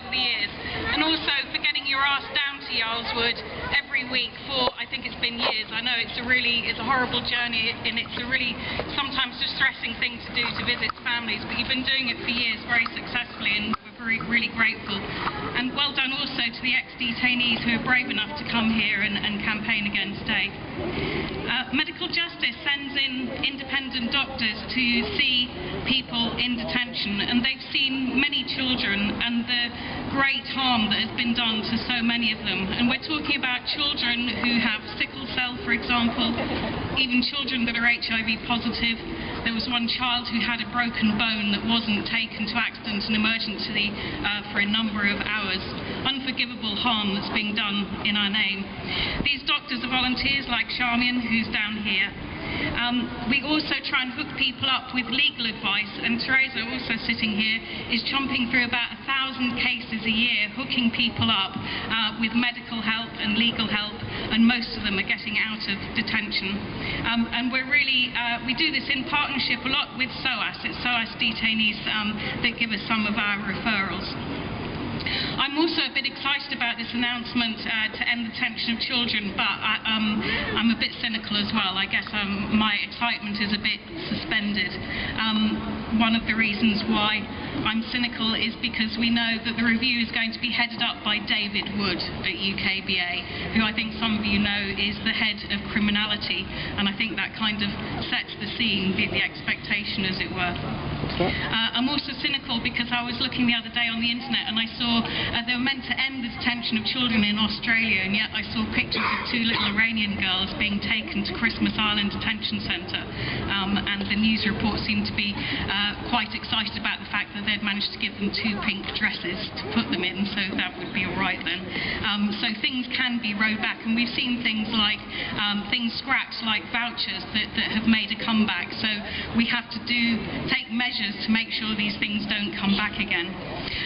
over the years. And also for getting your ass down to Yarlswood every week for, I think it's been years. I know it's a horrible journey, and it's a really sometimes distressing thing to do, to visit families, but you've been doing it for years very successfully, and we're really grateful. And well done also to the ex-detainees who are brave enough to come here and campaign again today. Medical Justice sends in independent doctors to see people in detention, and they've seen many children and the great harm that has been done to so many of them. And we're talking about children who have sickle cell, for example, even children that are HIV positive. There was one child who had a broken bone that wasn't taken to accident and emergency for a number of hours. Unforgivable harm that's being done in our name. These doctors are volunteers like Charmian, who's down here. We also try and hook people up with legal advice, and Teresa, also sitting here, is chomping through about 1,000 cases a year, hooking people up with medical help and legal help, and most of them are getting out of detention. And we're really, we do this in partnership a lot with SOAS. It's SOAS detainees that give us some of our referrals. I'm also a bit excited about this announcement to end the detention of children, but I'm a bit cynical as well. I guess my excitement is a bit suspended. One of the reasons why I'm cynical is because we know that the review is going to be headed up by David Wood at UKBA, who I think some of you know is the head of criminality, and I think that kind of sets the scene, the expectation as it were. I'm also cynical because I was looking the other day on the internet and I saw they were meant to end the detention of children in Australia, and yet I saw pictures of 2 little Iranian girls being taken to Christmas Island Detention Centre, and the news report seemed to be quite excited about the fact that they'd managed to give them 2 pink dresses to put them in, so that would be all right then. So things can be rowed back, and we've seen things like things scrapped, like vouchers that have made a comeback, so we have to take measures to make sure these things don't come back again.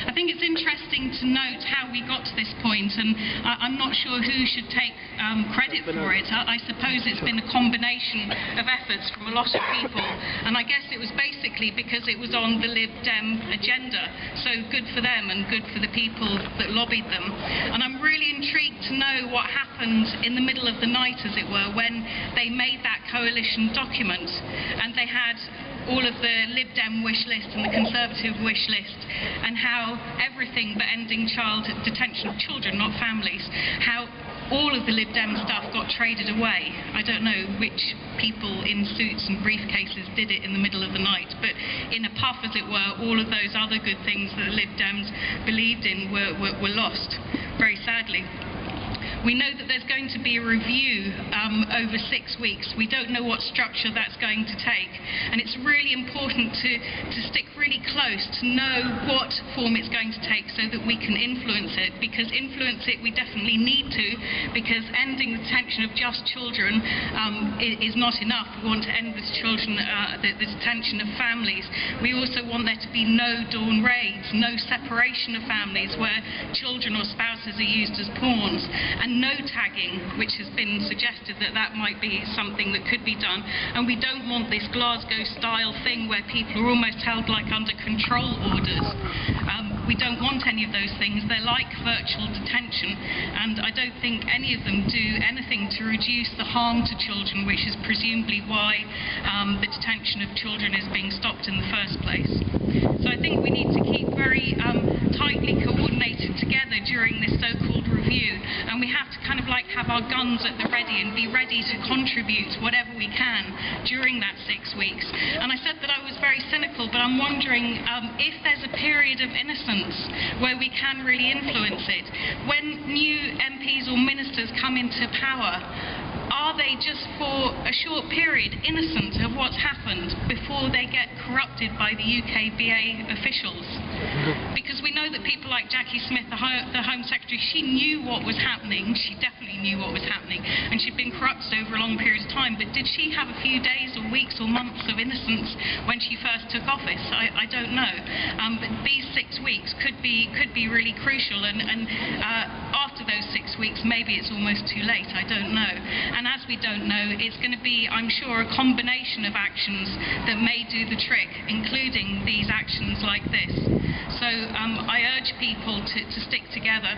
I think it's interesting to note how we got to this point, and I'm not sure who should take credit for it. I suppose it's been a combination of efforts from a lot of people, and I guess it was basically because it was on the Lib Dem agenda, so good for them and good for the people that lobbied them. And I'm really intrigued to know what happened in the middle of the night, as it were, when they made that coalition document, and they had all of the Lib Dem wish list and the Conservative wish list, and how everything but ending child detention of children, not families, how all of the Lib Dem stuff got traded away. I don't know which people in suits and briefcases did it in the middle of the night, but in a puff, as it were, all of those other good things that the Lib Dems believed in were lost, very sadly. We know that there's going to be a review over 6 weeks. We don't know what structure that's going to take, and it's really important to stick really close to know what form it's going to take so that we can influence it, because influence it we definitely need to, because ending the detention of just children is not enough. We want to end the detention of families. We also want there to be no dawn raids, no separation of families where children or spouses are used as pawns, and no tagging, which has been suggested that might be something that could be done. And we don't want this Glasgow-style thing where people are almost held like under control orders. We don't want any of those things. They're like virtual detention, and I don't think any of them do anything to reduce the harm to children, which is presumably why the detention of children is being stopped in the first place. So I think we need to keep very tightly coordinated together during this so-called review, and we have to kind of like have our guns at the ready and be ready to contribute whatever we can during that 6 weeks. And I said that I was very cynical, but I'm wondering if there's a period of innocence where we can really influence it. When new MPs or ministers come into power, are they just for a short period innocent of what's happened before they get corrupted by the UKBA officials? Because we know that people like Jackie Smith, the Home Secretary, she knew what was happening. She definitely knew what was happening, and she'd been corrupted over a long period of time. But did she have a few days or weeks or months of innocence when she first took office? I don't know. But these 6 weeks could be really crucial. And after after those 6 weeks, maybe it's almost too late, I don't know. And as we don't know, it's going to be, I'm sure, a combination of actions that may do the trick, including these actions like this. So I urge people to stick together.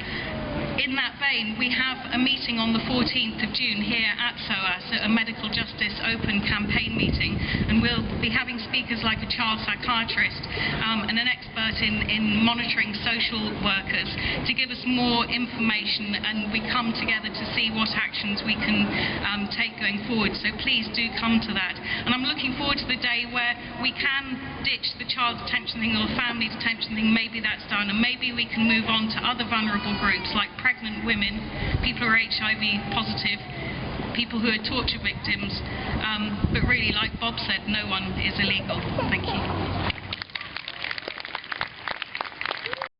In that vein, we have a meeting on the 14th of June here at SOAS, a medical justice open campaign meeting, and we'll be having speakers like a child psychiatrist and an expert in monitoring social workers to give us more information, and we come together to see what actions we can take going forward. So please do come to that. And I'm looking forward to the day where we can ditch the child detention thing or the family detention thing. Maybe that's done, and maybe we can move on to other vulnerable groups like pregnant women, people who are HIV positive, people who are torture victims. But really, like Bob said, no one is illegal. Thank you.